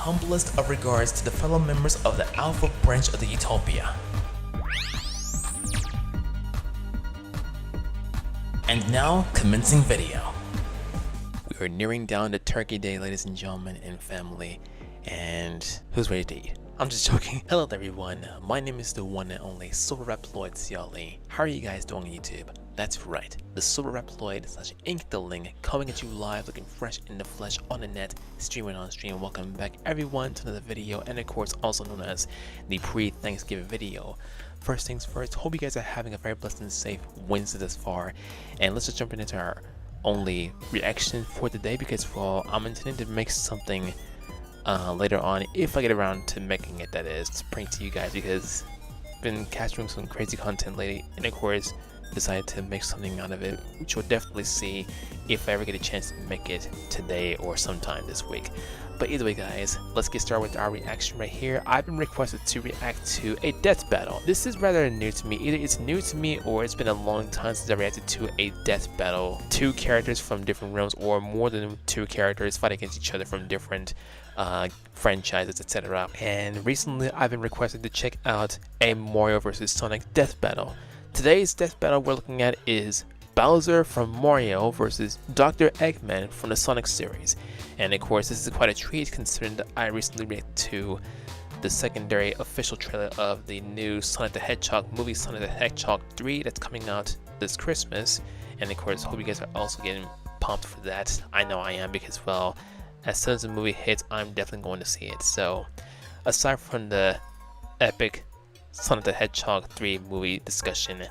humblest of regards to the fellow members of the Alpha branch of the Utopia. And now, commencing video. We are nearing down to Turkey Day, ladies and gentlemen and family, and who's ready to eat? I'm just joking. Hello everyone, my name is the one and only Silverreploid CLE. How are you guys doing on YouTube? That's right, the Silverreploid / Inkling coming at you live, looking fresh in the flesh on the net, streaming on stream. Welcome back everyone to another video, and of course also known as the pre-Thanksgiving video. First things first, hope you guys are having a very blessed and safe Wednesday thus far, and let's just jump into our only reaction for the day, because well, I'm intending to make something later on, if I get around to making it, that is, to bring to you guys, because I've been capturing some crazy content lately, and of course decided to make something out of it, which you'll definitely see if I ever get a chance to make it today or sometime this week. But either way guys, let's get started with our reaction right here. I've been requested to react to a death battle. This is rather new to me. Either it's new to me or it's been a long time since I reacted to a death battle. Two characters from different realms, or more than two characters fight against each other from different franchises, etc. And recently I've been requested to check out a Mario vs Sonic death battle. Today's death battle we're looking at is Bowser from Mario versus Dr. Eggman from the Sonic series. And of course this is quite a treat considering that I recently reacted to the secondary official trailer of the new Sonic the Hedgehog movie, Sonic the Hedgehog 3, that's coming out this Christmas. And of course hope you guys are also getting pumped for that. I know I am, because well, as soon as the movie hits, I'm definitely going to see it. So aside from the epic Sonic the Hedgehog 3 movie discussion,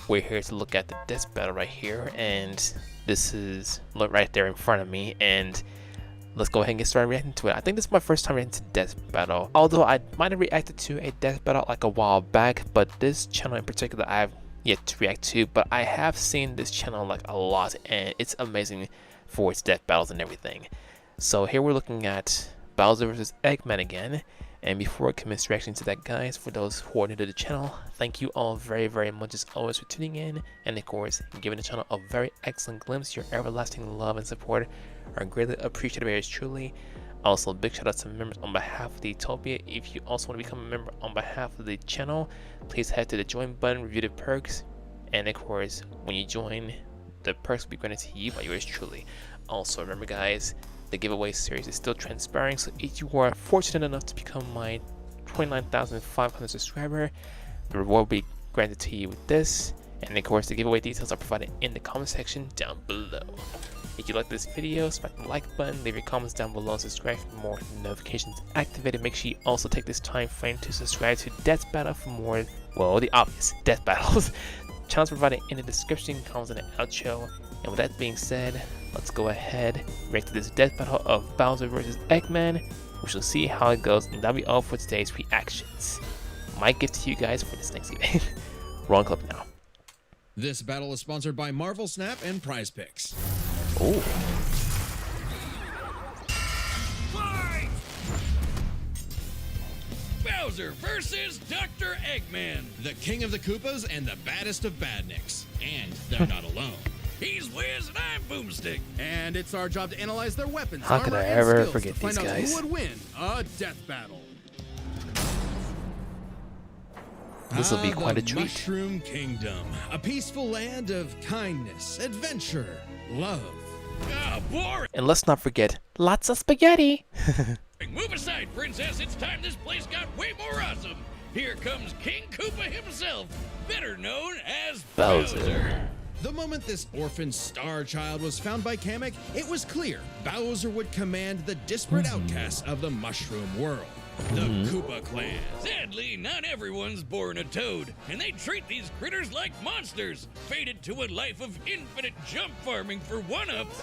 we're here to look at the death battle right here, and this is right there in front of me, and let's go ahead and get started reacting to it. I think this is my first time reacting to death battle, although I might have reacted to a death battle like a while back, but this channel in particular I've yet to react to. But I have seen this channel like a lot, and it's amazing for its death battles and everything. So here we're looking at Bowser vs Eggman again. And before I commence reaction to that guys, for those who are new to the channel, thank you all very much as always for tuning in, and of course giving the channel a very excellent glimpse. Your everlasting love and support are greatly appreciated by yours truly. Also big shout out to members on behalf of the Utopia. If you also want to become a member on behalf of the channel, please head to the join button, review the perks, and of course when you join, the perks will be granted to you by yours truly. Also remember guys, the giveaway series is still transpiring, so if you are fortunate enough to become my 29,500 subscriber, the reward will be granted to you with this. And of course the giveaway details are provided in the comment section down below. If you like this video, smack the like button, leave your comments down below, and subscribe for more notifications activated. Make sure you also take this time frame to subscribe to Death Battle for more, well, the obvious death battles. Channels provided in the description, comments in the outro. And with that being said, let's go ahead and react to this death battle of Bowser vs Eggman. We shall see how it goes, and that'll be all for today's reactions. My gift to you guys for this Thanksgiving. Wrong clip now. This battle is sponsored by Marvel Snap and Prize Picks. Oh. Fight! Bowser versus Dr. Eggman. The king of the Koopas and the baddest of badniks. And they're not alone. He's Wiz and I'm Boomstick. And it's our job to analyze their weapons, How could armor, I and ever skills forget to find these out guys? who would win a death battle. This will be quite a The treat. Mushroom Kingdom, a peaceful land of kindness, adventure, love. Ah, boring. And let's not forget, lots of spaghetti. Move aside, princess. It's time this place got way more awesome. Here comes King Koopa himself, better known as Bowser. The moment this orphan star child was found by Kamek, it was clear Bowser would command the disparate outcasts of the mushroom world, the Koopa clan. Sadly, not everyone's born a toad, and they treat these critters like monsters, fated to a life of infinite jump farming for one-ups.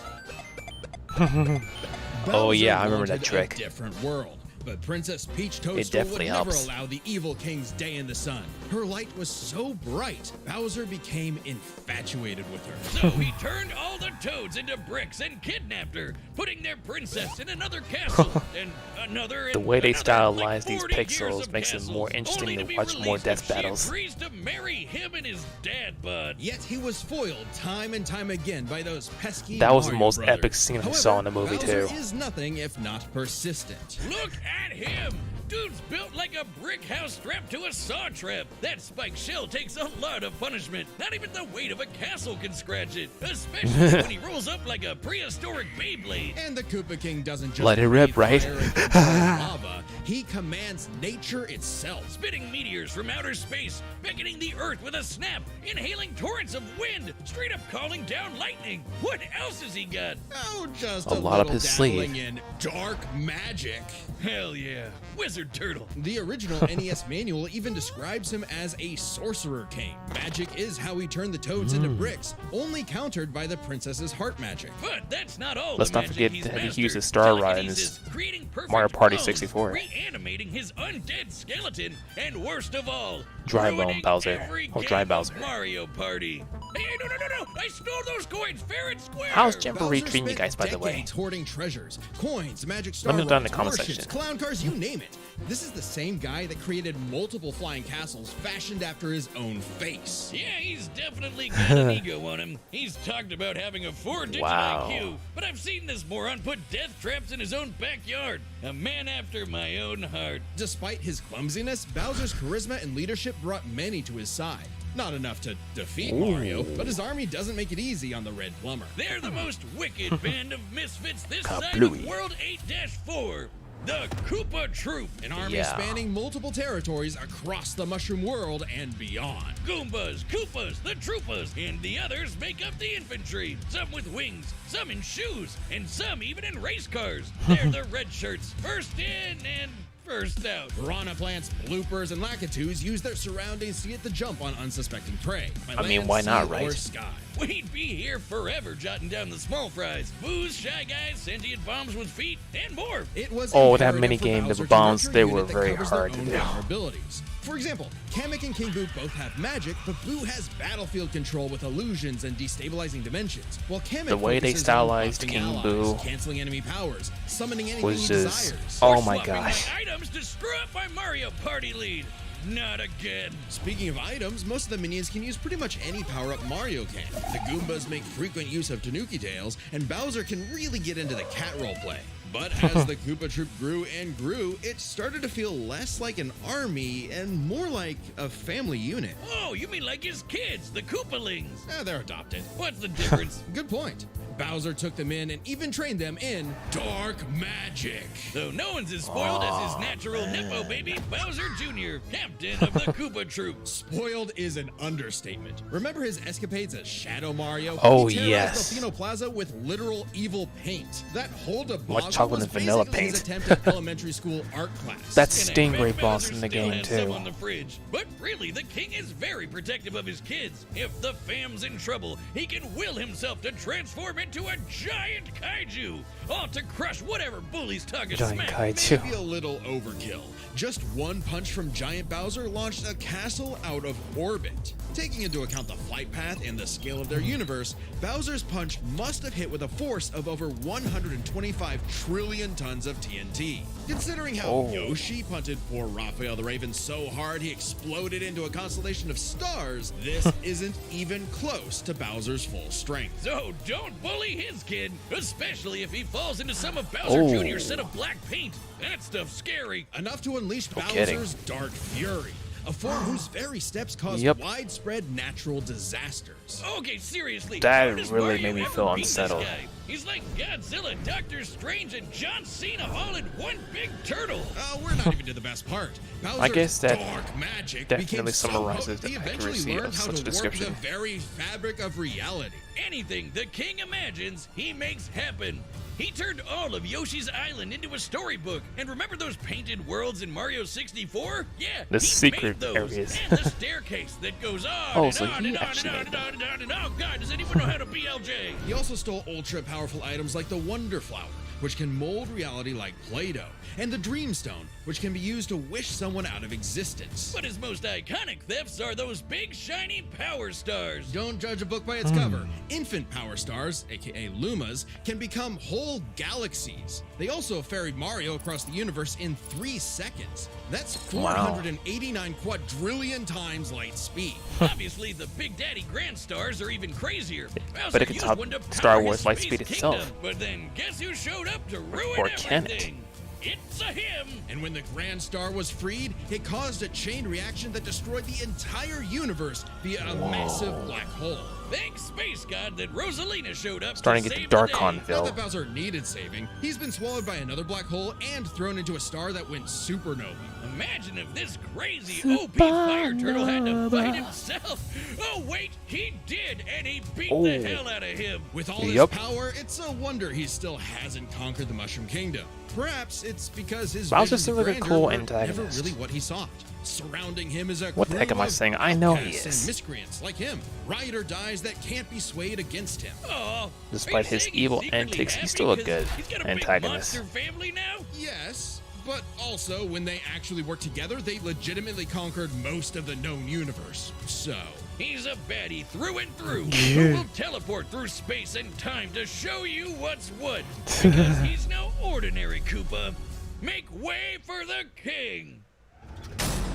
Oh yeah, I remember wanted that trick. A different world. But Princess Peach Toadstool definitely would never helps. allow the evil king's day in the sun. Her light was so bright, Bowser became infatuated with her. So he turned all the Toads into bricks and kidnapped her, putting their princess in another castle and another. The way they stylize these 40 years pixels of makes it castles, more only interesting to be watch more released death if she battles. agrees to marry him and his dad bod. Yet he was foiled time and time again by those pesky That was the Mario most brothers. epic scene I However, saw in the movie Bowser too. is nothing if not persistent. Look at him! Dude's built like a brick house strapped to a saw trap. That spiked shell takes a lot of punishment. Not even the weight of a castle can scratch it. Especially when he rolls up like a prehistoric Beyblade. And the Koopa King doesn't just Let it rip, breathe right? fire and control lava. He commands nature itself. Spitting meteors from outer space, beckoning the earth with a snap, inhaling torrents of wind, straight up calling down lightning. What else has he got? Oh, just A lot up little his sleeve. dabbling in dark magic. Hell yeah, Wizard Turtle. The original NES manual even describes him as a sorcerer king. Magic is how he turned the Toads into bricks, only countered by the princess's heart magic. But that's not all. Let's the not magic forget he's that he mastered. used his Star Ride in Telekinesis, his creating perfect Mario Party clones, 64. reanimating his undead skeleton, and worst of all, Dry bone ruining Bowser. every Oh, Dry game of Bowser. Mario Party. Hey, no! I stole those coins fair and square. How's Jamboree Bowser treating you spent guys, by the way? decades hoarding treasures, coins, magic star Let me know down in the rods, comment warships, section. clown cars, you name it. This is the same guy that created multiple flying castles fashioned after his own face. Yeah, he's definitely got an ego on him. He's talked about having a 4-digit Wow. IQ, but I've seen this moron put death traps in his own backyard. A man after my own heart. Despite his clumsiness, Bowser's charisma and leadership brought many to his side. Not enough to defeat Mario, but his army doesn't make it easy on the Red Plumber. They're the most wicked band of misfits this side Kablooey. of World 8-4. The Koopa Troop. An army Yeah. spanning multiple territories across the Mushroom World and beyond. Goombas, Koopas, the Troopas, and the others make up the infantry. Some with wings, some in shoes, and some even in race cars. They're the red shirts, first in and first out. Piranha plants, bloopers, and lakitus use their surroundings to get the jump on unsuspecting prey. By I mean, land, why not, sea, right? Or sky. We'd be here forever jotting down the small fries. Booze, shy guys, sentient bombs with feet, and more. It was Oh, that imperative for minigame, the Bowser to bombs, nurture a they unit were that very covers their hard to own do. vulnerabilities. For example, Kamek and King Boo both have magic, but Boo has battlefield control with illusions and destabilizing dimensions, while Kamek The way they focuses on stylized buffing King allies, Boo canceling enemy powers, summoning anything was he just, desires. oh Or my swapping gosh. my items to screw up my Mario Party lead. Not again. Speaking of items, most of the minions can use pretty much any power-up Mario can. The Goombas make frequent use of Tanuki tails, and Bowser can really get into the cat role play. But as the Koopa Troop grew and grew, it started to feel less like an army and more like a family unit. Oh, you mean like his kids, the Koopalings? They're adopted. What's the difference? Good point. Bowser took them in and even trained them in dark magic. Though no one's as spoiled as his natural Nepo baby, Bowser Jr., captain of the Koopa Troop. Spoiled is an understatement. Remember his escapades as Shadow Mario? Oh, He terrorized yes. Delfino Plaza with literal evil paint. That whole debacle Like chocolate was and vanilla basically his paint. attempt at elementary school art class. That's And I Stingray bet boss Bowser in the still game has some too. on the fridge. But really, the king is very protective of his kids. If the fam's in trouble, he can will himself to transform into a giant kaiju, all to crush whatever bully's talking Giant smack. kaiju. Maybe a little overkill. Just one punch from Giant Bowser launched a castle out of orbit. Taking into account the flight path and the scale of their universe, Bowser's punch must have hit with a force of over 125 trillion tons of TNT. Considering how Oh. Yoshi punted poor Raphael the Raven so hard he exploded into a constellation of stars, this isn't even close to Bowser's full strength. So don't bully his kid, especially if he falls into some of Bowser Oh. Jr.'s set of black paint. That stuff's scary. Enough to unleash No kidding. Bowser's Dark Fury, a form whose very steps cause Yep. widespread natural disasters. Okay, seriously. That how does really Mario made me ever feel beat this unsettled. guy? He's like Godzilla, Doctor Strange, and John Cena all in one big turtle. We're not even to the best part. Bowser's guess that dark magic definitely became so summarizes potent, he the eventually accuracy learned of how such to a warp description. the very fabric of reality. Anything the king imagines, he makes happen. He turned all of Yoshi's Island into a storybook. And remember those painted worlds in Mario 64? Yeah, The he secret made those. areas. And the staircase that goes on Oh, and so on he and on and actually on made and on and on and on. Oh, God, does anyone know how to BLJ? He also stole ultra-powerful items like the Wonder Flower, which can mold reality like Play-Doh, and the Dreamstone, which can be used to wish someone out of existence. But his most iconic thefts are those big shiny power stars. Don't judge a book by its cover. Infant power stars, aka Lumas, can become whole galaxies. They also ferried Mario across the universe in 3 seconds. That's 489 quadrillion times light speed. Obviously, the Big Daddy Grand Stars are even crazier. But it could top Star Wars Lightspeed itself. But then, guess who showed up to ruin Or can it? everything? It's a him! And when the Grand Star was freed, it caused a chain reaction that destroyed the entire universe via a massive black hole. Thanks, Space God, that Rosalina showed up Starting to to get save the the dark day. on Not Phil. that Bowser needed saving. He's been swallowed by another black hole and thrown into a star that went supernova. Imagine if this crazy OP fire turtle had to fight himself. Oh, wait, he did, and he beat the hell out of him. With all his Yup. power, it's a wonder he still hasn't conquered the Mushroom Kingdom. Perhaps it's because his Bowser's visions still of like a grandeur cool were antagonist. never really what he sought. Surrounding him is a What the heck crew am I of saying? I know he outcasts is. and miscreants like him, ride or dies that can't be swayed against him. Oh, Despite his evil antics, he's still a good antagonist. He's got a big monster family now? Yes, but also when they actually worked together, they legitimately conquered most of the known universe. So, He's a baddie through and through, who will teleport through space and time to show you what's what. Because he's no ordinary Koopa. Make way for the king!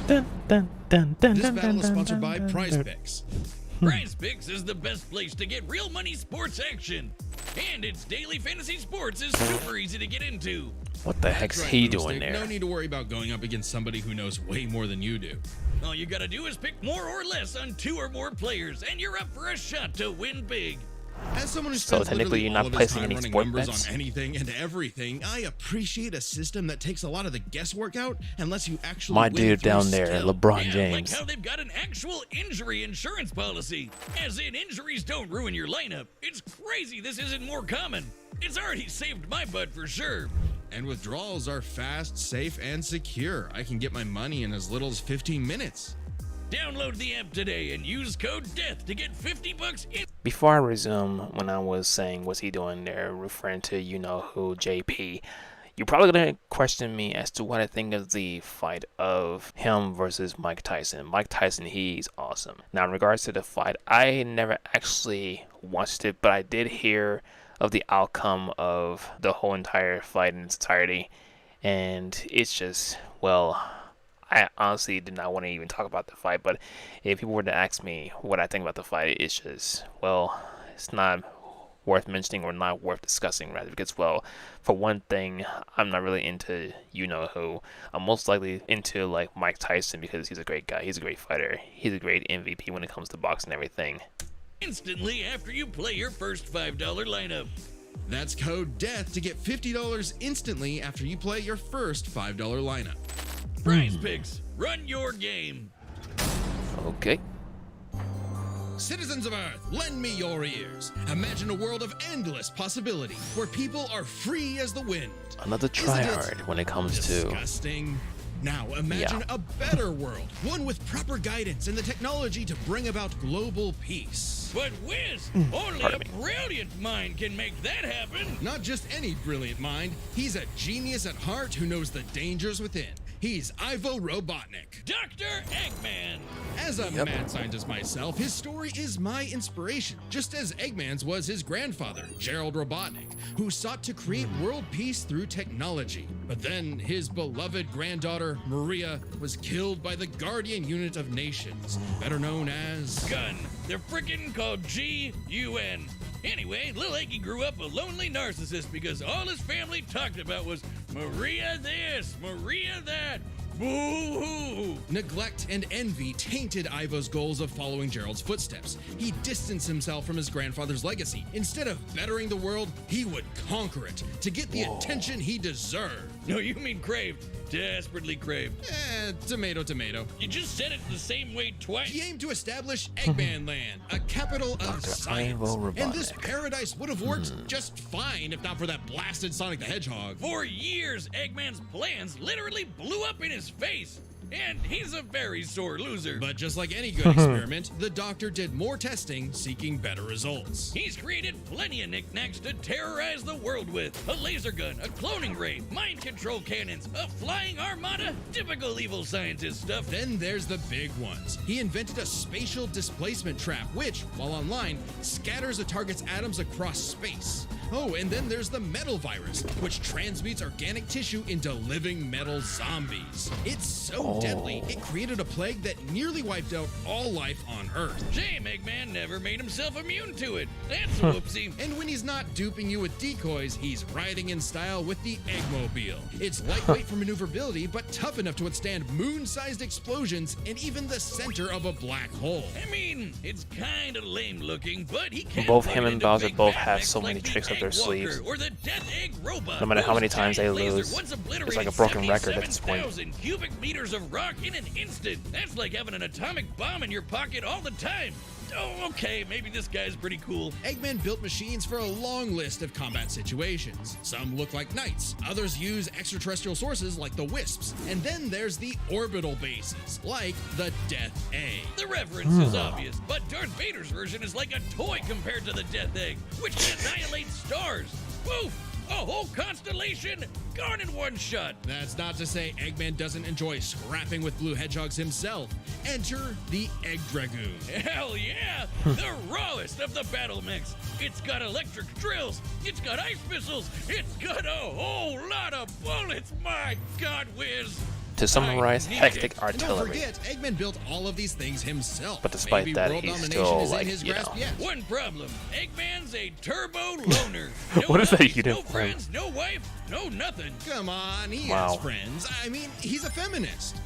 Dun, dun, dun, dun, this dun, battle dun, is sponsored dun, by dun, Prize dun. Picks. Prize Picks is the best place to get real money sports action. And its daily fantasy sports is super easy to get into. What the heck's That's right, he Boomstick. doing there? No need to worry about going up against somebody who knows way more than you do. All you gotta do is pick more or less on 2 or more players, and you're up for a shot to win big. As someone who So spends technically literally you're not all of his placing time any running sport numbers bets? on anything and everything, I appreciate a system that takes a lot of the guesswork out and lets you actually My win dude through down there, skill. LeBron Yeah, James. like how they've got an actual injury insurance policy. As in, injuries don't ruin your lineup. It's crazy this isn't more common. It's already saved my butt for sure. And withdrawals are fast, safe, and secure. I can get my money in as little as 15 minutes. Download the app today and use code DEATH to get $50 in. Before I resume, when I was saying what's he doing there, referring to you know who, JP, you're probably gonna question me as to what I think of the fight of him versus Mike Tyson. Mike Tyson, he's awesome. Now, in regards to the fight, I never actually watched it, but I did hear of the outcome of the whole entire fight in its entirety, and it's just, well, I honestly did not want to even talk about the fight, but if people were to ask me what I think about the fight, it's just, well, it's not worth mentioning or not worth discussing, rather, because, well, for one thing, I'm not really into you-know-who. I'm most likely into, like, Mike Tyson because he's a great guy. He's a great fighter. He's a great MVP when it comes to boxing and everything. Instantly after you play your first $5 lineup. That's code DEATH to get $50 instantly after you play your first $5 lineup. Prize Picks, run your game. Okay. Citizens of Earth, lend me your ears. Imagine a world of endless possibility where people are free as the wind. Another Isn't it tryhard when it comes to... disgusting? Now imagine Yeah. a better world, one with proper guidance and the technology to bring about global peace. But Wiz, only a Pardon me. brilliant mind can make that happen. Not just any brilliant mind, he's a genius at heart who knows the dangers within. He's Ivo Robotnik. Dr. Eggman. As a mad scientist myself, his story is my inspiration, just as Eggman's was his grandfather, Gerald Robotnik, who sought to create world peace through technology. But then his beloved granddaughter, Maria, was killed by the Guardian Unit of Nations, better known as... Gun. They're frickin' called G-U-N. Anyway, Lil Eggy grew up a lonely narcissist because all his family talked about was Maria this, Maria that. Boo-hoo. Neglect and envy tainted Ivo's goals of following Gerald's footsteps. He distanced himself from his grandfather's legacy. Instead of bettering the world, he would conquer it to get the attention he deserved. No, you mean craved. Desperately craved. Tomato, tomato. You just said it the same way twice. He aimed to establish Eggman Land, a capital of Dr. science. Ivo And this Robotnik. paradise would have worked just fine if not for that blasted Sonic the Hedgehog. For years, Eggman's plans literally blew up in his face. and he's a very sore loser. But just like any good experiment, the doctor did more testing, seeking better results. He's created plenty of knickknacks to terrorize the world with. A laser gun, a cloning ray, mind control cannons, a flying armada, typical evil scientist stuff. Then there's the big ones. He invented a spatial displacement trap, which, while online, scatters a target's atoms across space. Oh, and then there's the metal virus, which transmutes organic tissue into living metal zombies. It's so deadly, it created a plague that nearly wiped out all life on Earth. Shame Eggman never made himself immune to it. That's a whoopsie. And when he's not duping you with decoys, he's riding in style with the Eggmobile. It's lightweight for maneuverability, but tough enough to withstand moon-sized explosions and even the center of a black hole. I mean, it's kind of lame looking, but he can Both plug him it and into Bowser big both have backpacks so many like the tricks up their Egg Walker sleeves. Or the Death Egg Robot. No matter how many Those times they giant lasers lose, once it's like a broken record at this point. 77,000 cubic meters of rock in an instant. That's like having an atomic bomb in your pocket all the time. Oh, okay, maybe this guy's pretty cool. Eggman built machines for a long list of combat situations. Some look like knights, others use extraterrestrial sources like the Wisps, and then there's the orbital bases, like the Death Egg. The reference is obvious, but Darth Vader's version is like a toy compared to the Death Egg, which can annihilate stars. Woof! A whole constellation gone in one shot. That's not to say Eggman doesn't enjoy scrapping with blue hedgehogs himself. Enter the Egg Dragoon. Hell yeah! The rawest of the battle mechs. It's got electric drills. It's got ice missiles. It's got a whole lot of bullets. My God, whiz. To summarize, I need hectic it. And don't artillery. forget, Eggman built all of these things himself. But despite Maybe that, world he's domination still, is in like, his you grasp know. yet. One problem. Eggman's a turbo loner. No What is that hubbies, you no didn't friends, no wife, no nothing. Come on, he Wow. has friends. I mean, he's a feminist.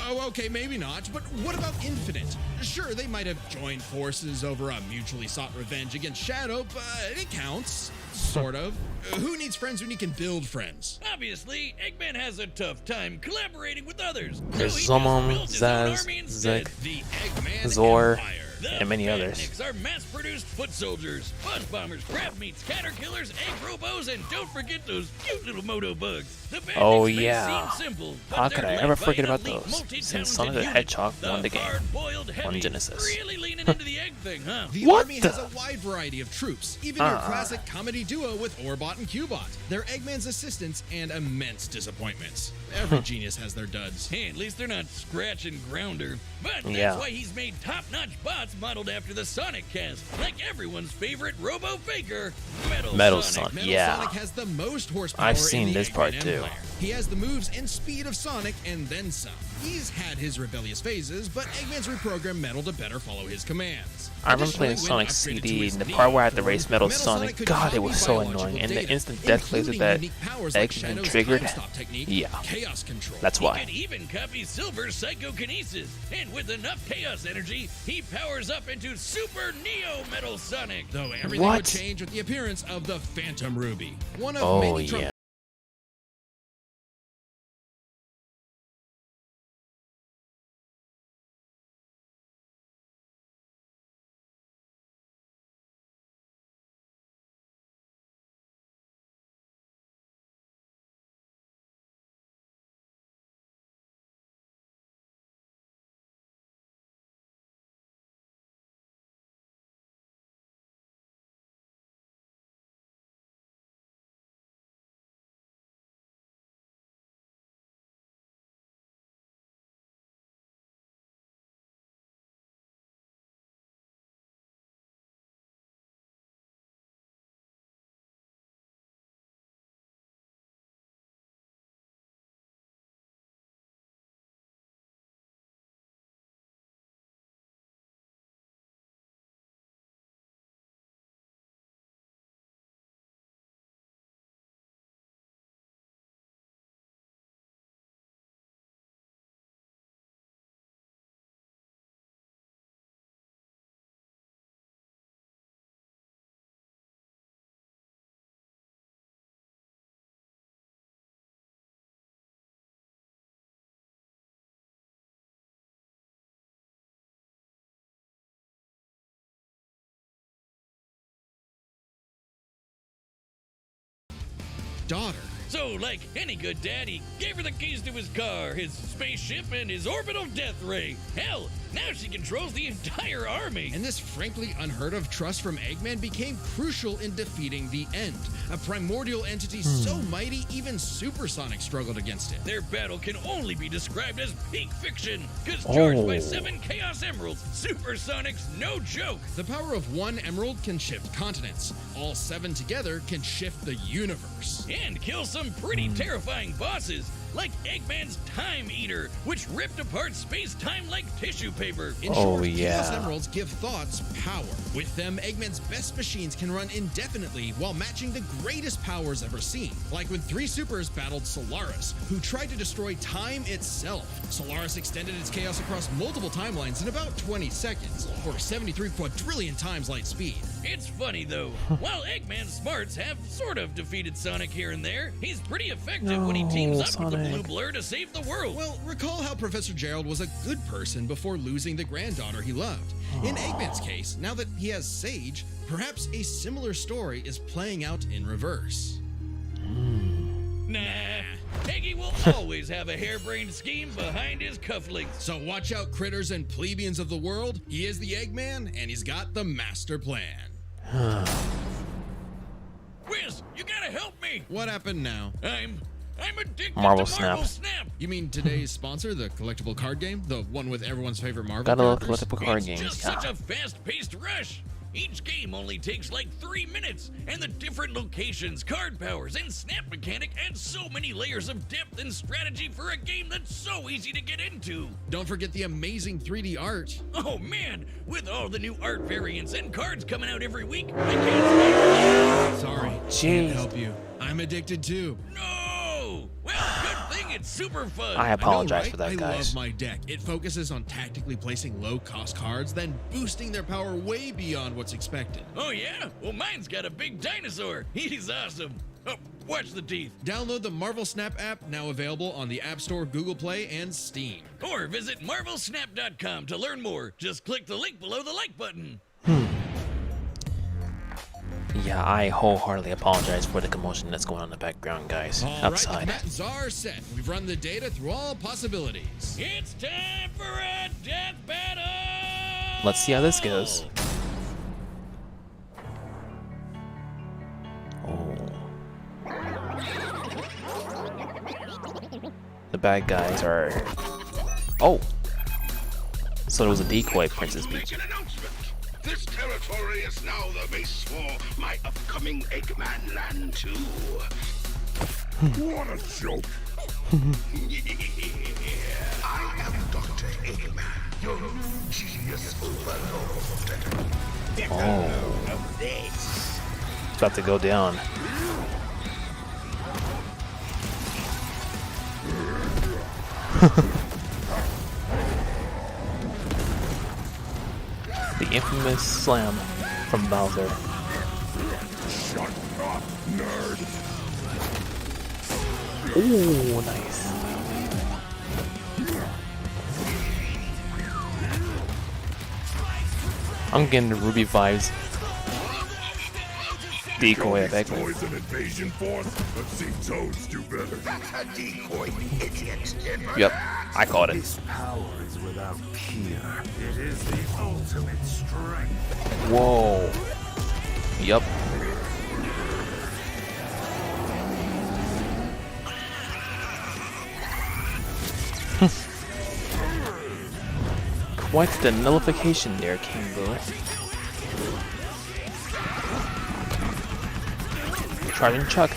Oh, okay, maybe not, but what about Infinite? Sure, they might have joined forces over a mutually sought revenge against Shadow, but it counts. Sort of. Who needs friends when you can build friends? Obviously, Eggman has a tough time collaborating with others. There's he just Zomon, built his own Zaz, army instead. Zek, The Eggman Zor, Empire. The and many others. Fatniks are mass-produced foot soldiers, buzz bombers, crab meats, catter killers, egg robos, and don't forget those cute little moto bugs. The Oh, Fatniks may yeah. seem simple, but How they're could I led ever by forget an about elite, those, since multi-talented Sonic the unit. Hedgehog won the game hard-boiled on heavies. Genesis. Really leaning into the egg thing, huh? The What army the- has a wide variety of troops, even your classic comedy duo with Orbot and Cubot. They're Eggman's assistants and immense disappointments. Every genius has their duds. Hey, at least they're not Scratch and Grounder. But that's Yeah. why he's made top-notch bots modeled after the Sonic cast, like everyone's favorite Robo-Faker, Metal Sonic. Sonic. Metal Yeah. Sonic has the most horsepower I've in seen the this Eggman part too. Empire. He has the moves and speed of Sonic and then some. He's had his rebellious phases, but Eggman's reprogrammed Metal to better follow his commands. I remember Additionally, playing when Sonic upgraded to CD, his and the Neo part where I had to form, race Metal Metal Sonic, could God, it copy was so biological annoying. And the data, instant death laser including that unique powers like Eggman Shadow's triggered, time stop technique, yeah. chaos control. That's He why. can even copy Silver's psychokinesis, and with enough chaos energy, he powers up into Super Neo Metal Sonic. Though everything What? would change with the appearance of the Phantom Ruby. One of Oh, many yeah. daughter So, like any good dad, he gave her the keys to his car, his spaceship, and his orbital death ray. Hell, now she controls the entire army. And this frankly unheard of trust from Eggman became crucial in defeating the End, a primordial entity so mighty even Supersonic struggled against it. Their battle can only be described as peak fiction, because charged by 7 Chaos Emeralds, Supersonic's no joke. The power of one emerald can shift continents. All 7 together can shift the universe. And kill some pretty terrifying bosses, like Eggman's Time Eater, which ripped apart space-time like tissue paper. In short, Chaos Emeralds give thoughts power. With them, Eggman's best machines can run indefinitely while matching the greatest powers ever seen. Like when 3 supers battled Solaris, who tried to destroy time itself. Solaris extended its chaos across multiple timelines in about 20 seconds, or 73 quadrillion times light speed. It's funny though, while Eggman's smarts have sort of defeated Sonic here and there, he's pretty effective when he teams up with the Blue Blur to save the world. Well, recall how Professor Gerald was a good person before losing the granddaughter he loved. In Eggman's case, now that he has Sage, perhaps a similar story is playing out in reverse. Nah, Eggy will always have a harebrained scheme behind his cufflinks. So watch out, critters and plebeians of the world. He is the Eggman, and he's got the master plan. Wiz, you gotta help me. What happened now? I'm addicted Marvel to Snap. Marvel Snap. You mean today's sponsor, the collectible card game? The one with everyone's favorite Marvel Gotta love characters? collectible card It's games. just such a fast-paced rush. Each game only takes like 3 minutes, and the different locations, card powers, and snap mechanic add so many layers of depth and strategy for a game that's so easy to get into. Don't forget the amazing 3D art. Oh man, with all the new art variants and cards coming out every week, I can't stop. Sorry, Jeez. can't help you. I'm addicted too. No! Well, good thing it's super fun. I apologize for that, I guys. love my deck. It focuses on tactically placing low-cost cards, then boosting their power way beyond what's expected. Oh yeah? Well, mine's got a big dinosaur. He's awesome. Oh, watch the teeth. Download the Marvel Snap app, now available on the App Store, Google Play, and Steam. Or visit marvelsnap.com to learn more. Just click the link below the like button. Yeah, I wholeheartedly apologize for the commotion that's going on in the background, guys. All right, Outside. combatants are set. We've run the data through all possibilities. It's time for a death battle! Let's see how this goes. Oh. The bad guys are... Oh! So it was a decoy, Princess Peach. Make an announcement. This territory is now the base for my upcoming Eggman Land 2. What a joke! I am Dr. Eggman, your new genius overlord. Oh. Of this. It's about to go down. The infamous slam from Bowser. Shut up, nerd. Ooh, nice. I'm getting the Ruby vibes. Decoy of Eggman. Toys an invasion force, but see Toads do better. That's a decoy, idiot. Yep, I caught it. This power is without peer. It is the ultimate strength. Whoa. Yep. Quite the nullification there, King Boo. Charging Chuck.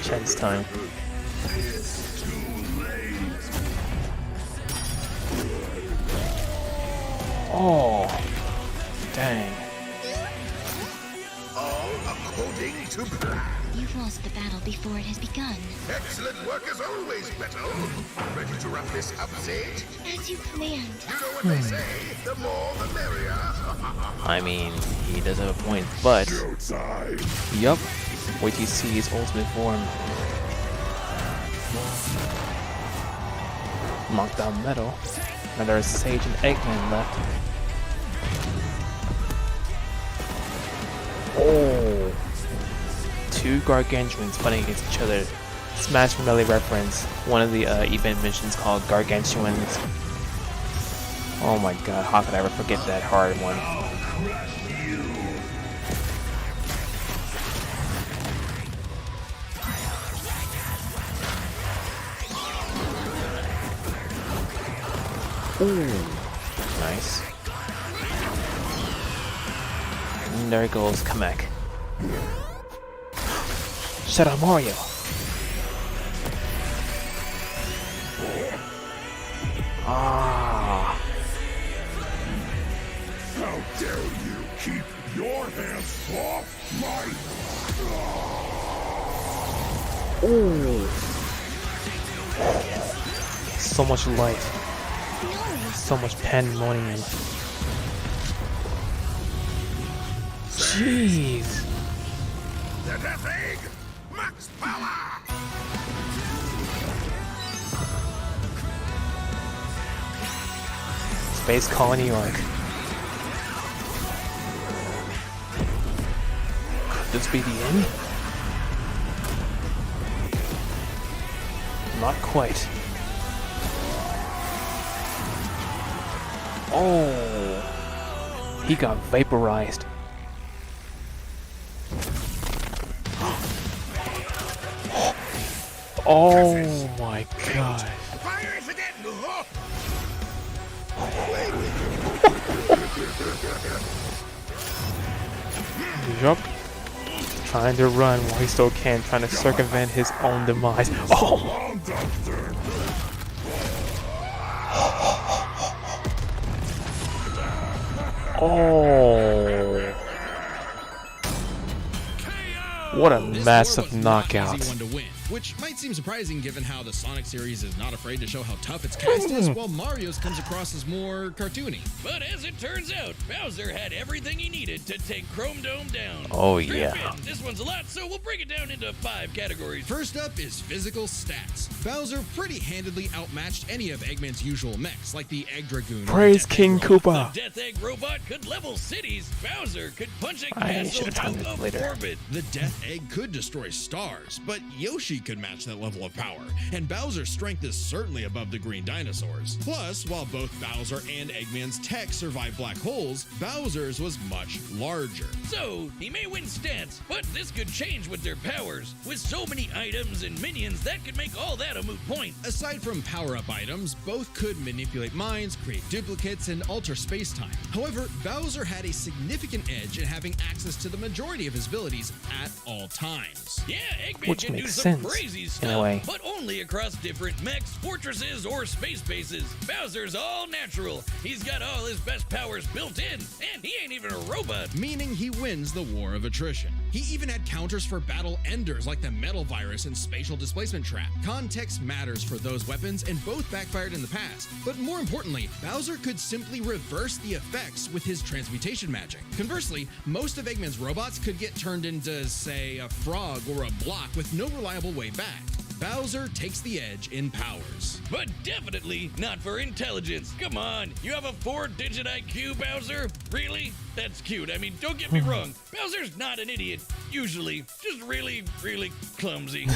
Chance time. Oh, dang. All according to plan. You've lost the battle before it has begun. Excellent work as always, Metal. Ready to wrap this up, Sage? As you planned. You know what they say, the more the merrier. I mean, he does have a point, but Showtime. yup. Wait till you see his ultimate form. Knockdown Metal. Now there's Sage and Eggman left. Oh, two gargantuans fighting against each other. Smash Melee reference. One of the event missions called Gargantuans. Oh my god, how could I ever forget that hard one? Ooh, nice. And there goes Kamek. Shut up, Mario. Ah. How dare you keep your hands off my... Ooh. So much life. So much pandemonium. Jeez. The Death Egg! Max power! Space Colony Arc. Could this be the end? Not quite. Oh, he got vaporized. Oh my god. Fire is again! Yup. Trying to run while he still can, trying to circumvent his own demise. Oh! Oh! What a This massive war was not an knockout. easy one to win, which might seem surprising given how the Sonic series is not afraid to show how tough its cast is, while Mario's comes across as more cartoony. But as it turns out, Bowser had everything he needed to take Chrome Dome down. Oh, Strap yeah. in. This one's a lot, so we'll break it down into 5 categories. First up is physical stats. Bowser pretty handedly outmatched any of Eggman's usual mechs, like the Egg Dragoon. or Praise Death Egg King Robot. Koopa. The Death Egg robot could level cities. Bowser could punch a I castle should've timed out it of later. orbit. The Death Egg could destroy stars, but Yoshi could match that level of power, and Bowser's strength is certainly above the green dinosaurs. Plus, while both Bowser and Eggman's tech survived black holes, Bowser's was much larger. So, he may win stats, but this could change with their powers. With so many items and minions, that could make all that a moot point. Aside from power-up items, both could manipulate minds, create duplicates, and alter space-time. However, Bowser had a significant edge in having access to the majority of his abilities at all times. Yeah, Eggman Which can do makes some sense, crazy in a stuff, way. but only across different mechs, fortresses, or space bases. Bowser's all natural. He's got all his best powers built in, and he ain't even a robot. Meaning he wins the war of attrition. He even had counters for battle enders like the metal virus and spatial displacement trap. Context matters for those weapons, and both backfired in the past. But more importantly, Bowser could simply reverse the effects with his transmutation magic. Conversely, most of Eggman's robots could get turned into, say, a frog or a block with no reliable way back. Bowser takes the edge in powers. But definitely not for intelligence. Come on, you have a 4-digit IQ, Bowser? Really? That's cute. I mean, don't get me wrong. Bowser's not an idiot, usually. Just really, really clumsy.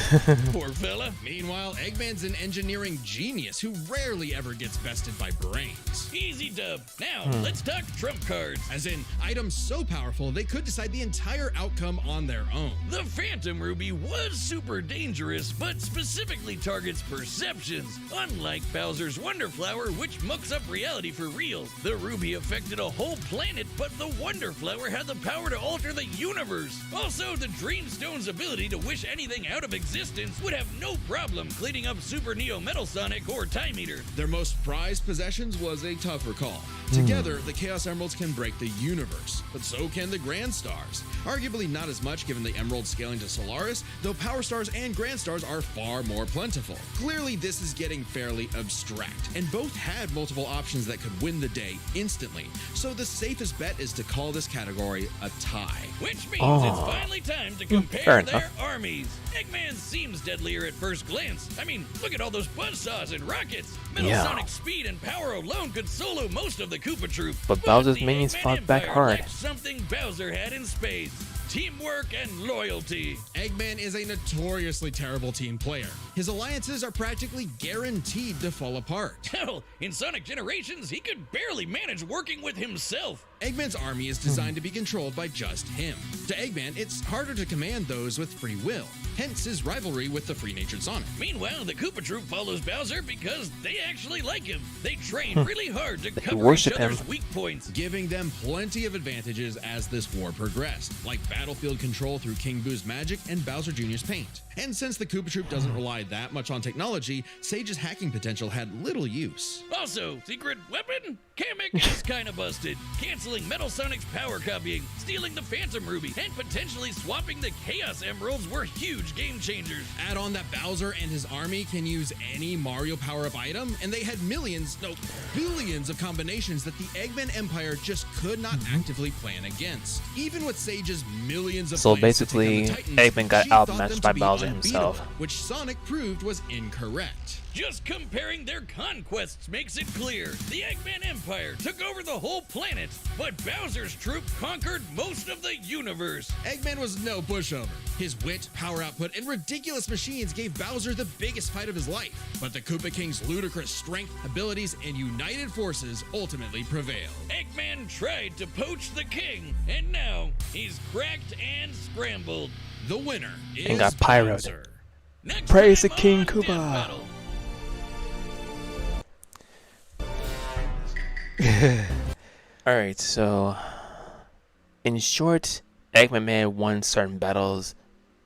Poor fella. Meanwhile, Eggman's an engineering genius who rarely ever gets bested by brains. Easy dub. Now, let's talk trump cards. As in, items so powerful they could decide the entire outcome on their own. The Phantom Ruby was super dangerous, but specifically targets perceptions. Unlike Bowser's Wonder Flower, which mucks up reality for real. The Ruby affected a whole planet, but the Wonder Flower had the power to alter the universe. Also, Also, the Dreamstone's ability to wish anything out of existence would have no problem cleaning up Super Neo Metal Sonic or Time Eater. Their most prized possessions was a tougher call. Together, the Chaos Emeralds can break the universe, but so can the Grand Stars. Arguably not as much given the Emerald scaling to Solaris, though Power Stars and Grand Stars are far more plentiful. Clearly, this is getting fairly abstract, and both had multiple options that could win the day instantly, so the safest bet is to call this category a tie. Which means it's finally time to compare fair their enough. armies. Eggman seems deadlier at first glance. I mean, look at all those buzzsaws and rockets. Metal Yeah. Sonic's speed and power alone could solo most of the Koopa Troop. But Bowser's the minions Eggman fought back Empire hard. lacked something Bowser had in spades: teamwork and loyalty. Eggman is a notoriously terrible team player. His alliances are practically guaranteed to fall apart. Hell, in Sonic Generations, he could barely manage working with himself. Eggman's army is designed to be controlled by just him. To Eggman, it's harder to command those with free will, hence his rivalry with the free-natured Sonic. Meanwhile, the Koopa Troop follows Bowser because they actually like him. They train really hard to cover each worship him. other's weak points. Giving them plenty of advantages as this war progressed, like battlefield control through King Boo's magic and Bowser Jr.'s paint. And since the Koopa Troop doesn't rely that much on technology, Sage's hacking potential had little use. Also, secret weapon? Kamek is kinda busted. Canceling Metal Sonic's power copying, stealing the Phantom Ruby, and potentially swapping the Chaos Emeralds were huge game changers. Add on that Bowser and his army can use any Mario power-up item, and they had billions of combinations that the Eggman Empire just could not actively plan against. Even with Sage's millions of So plans to take on the basically, Titans, Eggman got she thought outmatched them by to be Bowser unbeatable, himself. which Sonic proved was incorrect. Just comparing their conquests makes it clear. The Eggman Empire took over the whole planet, but Bowser's troop conquered most of the universe. Eggman was no pushover. His wit, power output, and ridiculous machines gave Bowser the biggest fight of his life. But the Koopa King's ludicrous strength, abilities, and united forces ultimately prevailed. Eggman tried to poach the king, and now he's cracked and scrambled. The winner is And got pyroed. Bowser. Next Praise the time King on Koopa. Deathbattle. Alright, so in short, Eggman may have won certain battles,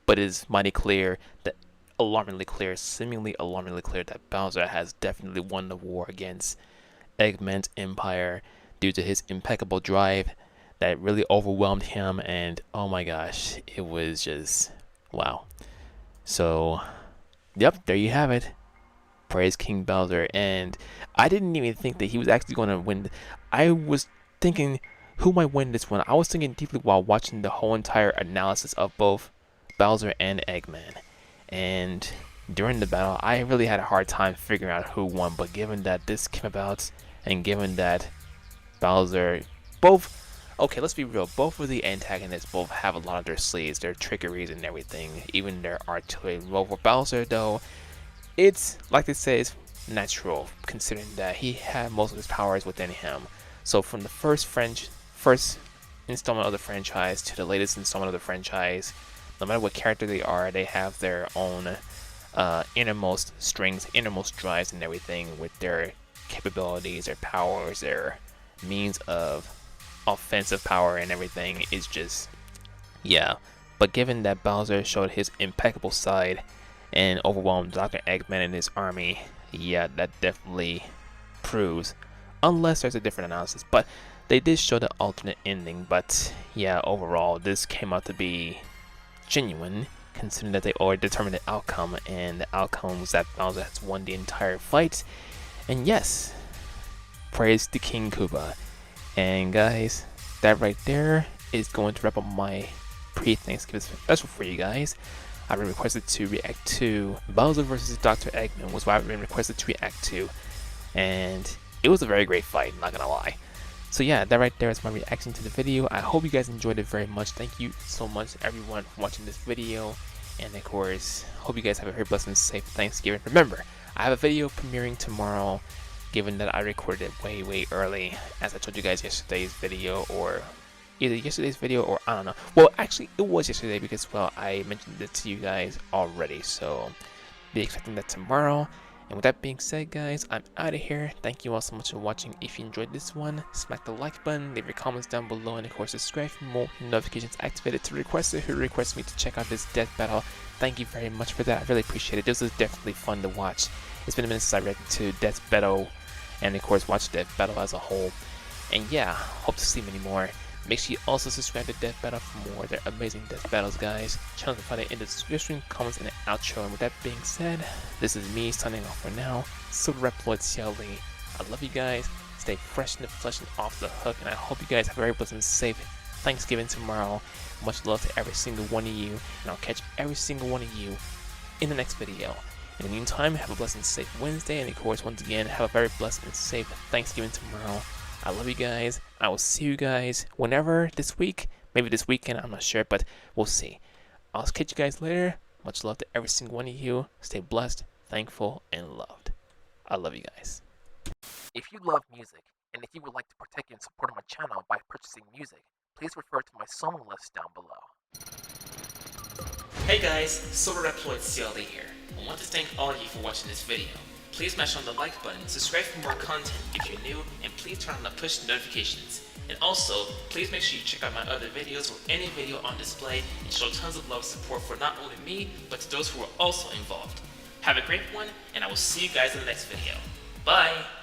but it is mighty clear that seemingly alarmingly clear that Bowser has definitely won the war against Eggman's empire due to his impeccable drive that really overwhelmed him, and oh my gosh, it was just wow. So, yep, there you have it. Praise King Bowser. And I didn't even think that he was actually going to win. I was thinking, who might win this one? I was thinking deeply while watching the whole entire analysis of both Bowser and Eggman. And during the battle, I really had a hard time figuring out who won. But given that this came about, and given that Bowser, okay, let's be real, both of the antagonists both have a lot of their sleeves, their trickeries and everything, even their artillery. Well, for Bowser though, it's like they say, it's natural, considering that he had most of his powers within him. So from the first installment of the franchise to the latest installment of the franchise, no matter what character they are, they have their own innermost strings, innermost drives and everything with their capabilities, their powers, their means of offensive power and everything. Is just, yeah. But given that Bowser showed his impeccable side and overwhelmed Dr. Eggman and his army, yeah, that definitely proves, unless there's a different analysis, but they did show the alternate ending. But yeah, overall this came out to be genuine, considering that they already determined the outcome, and the outcome was that Bowser has won the entire fight. And yes, praise the King Koopa. And guys, that right there is going to wrap up my pre-Thanksgiving special for you guys. I've been requested to react to Bowser vs. Dr. Eggman was what I've been requested to react to, and it was a very great fight, not gonna lie. So yeah, that right there is my reaction to the video. I hope you guys enjoyed it very much. Thank you so much everyone for watching this video, and of course, hope you guys have a very blessed and safe Thanksgiving. Remember, I have a video premiering tomorrow, given that I recorded it way early, as I told you guys yesterday's video, or either yesterday's video or I don't know. Well, actually it was yesterday because, well, I mentioned it to you guys already, so be expecting that tomorrow. And with that being said, guys, I'm out of here. Thank you all so much for watching. If you enjoyed this one, smack the like button, leave your comments down below, and of course subscribe for more notifications activated to request who requests me to check out this death battle. Thank you very much for that. I really appreciate it. This was definitely fun to watch. It's been a minute since I reacted to death battle, and of course watch death battle as a whole. And yeah, hope to see many more. Make sure you also subscribe to Death Battle for more of their amazing death battles, guys. Channel can find it in the description, comments, and the outro. And with that being said, this is me signing off for now. Silverreploid CLE. I love you guys. Stay fresh in the flesh and off the hook. And I hope you guys have a very blessed and safe Thanksgiving tomorrow. Much love to every single one of you. And I'll catch every single one of you in the next video. In the meantime, have a blessed and safe Wednesday. And of course, once again, have a very blessed and safe Thanksgiving tomorrow. I love you guys. I will see you guys whenever this week. Maybe this weekend, I'm not sure, but we'll see. I'll catch you guys later. Much love to every single one of you. Stay blessed, thankful, and loved. I love you guys. If you love music, and if you would like to partake in support of my channel by purchasing music, please refer to my song list down below. Hey guys, Silverreploid CLE here. I want to thank all of you for watching this video. Please smash on the like button, subscribe for more content if you're new, and please turn on the push notifications. And also, please make sure you check out my other videos or any video on display and show tons of love and support for not only me, but to those who are also involved. Have a great one, and I will see you guys in the next video. Bye!